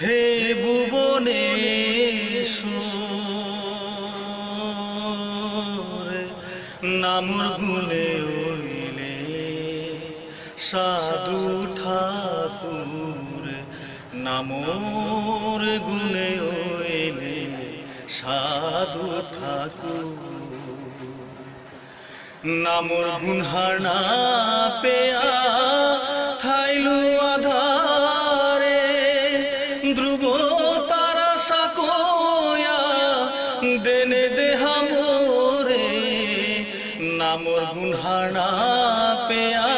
হে ভুবনেশ্বর নামর গুণে হইলে সাধু ঠাকুর, নামর গুণে হইলে সাধু ঠাকুর। নামর গুনহার না পেয়া থাইলু আধারে, ধ্রুব তারা সাকোয়া দেনে দেহা মোরে। নামর গুনহার না পেয়া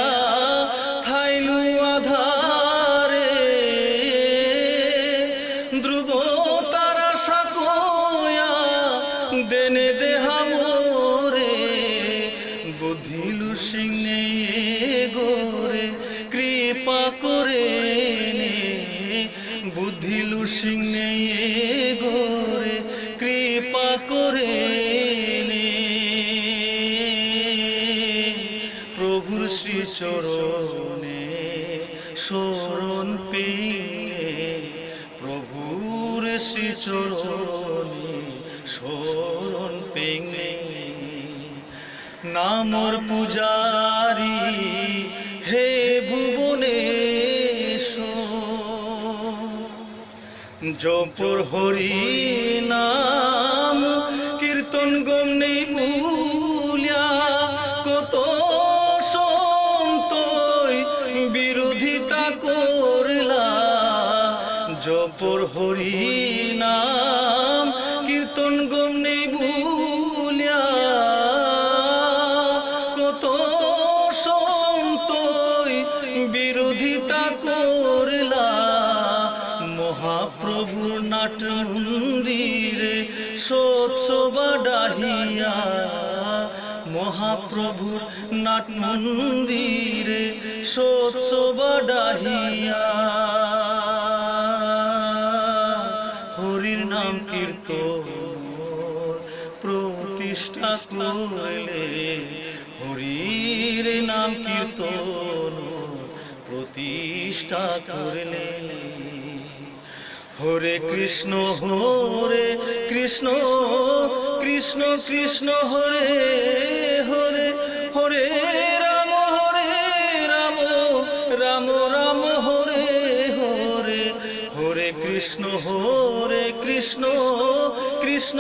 থাইলু আধারে, ধ্রুব তারা সাকোয়া দেনে দেহা মোরে। বুধিলু সিং গোরে কৃপা করে নে, বুধিলু সিং গোরে কৃপা করে নে। প্রভুর শ্রী চরণে শরণ পেয়ে, প্রভুর শ্রী চরণে শরণ পেয়ে। নামর পূজারি হে ভুবনেশ্বর, জপর হরি নাম কীর্তন গমনে ভুলিয়া। কত সন্তই বিরোধিতা করলা, জপর হরি নাম কীর্তন গমনে ভুলিয়া। কত সন্তই বিরোধিতা করলা, মহাপ্রভুর নাট মন্দিরে সোৎসবা ডাহিয়া। মহাপ্রভুর নাট মন্দিরে সোৎসবা ডাহিয়া। হরির নাম কীর্তন প্রতিষ্ঠা করলে, হরির নাম কীর্তন প্রতিষ্ঠা করলে। হরে কৃষ্ণ কৃষ্ণ কৃষ্ণ কৃষ্ণ হরে হরে, হরে রাম রাম রাম হরে হরে। হরে কৃষ্ণ কৃষ্ণ কৃষ্ণ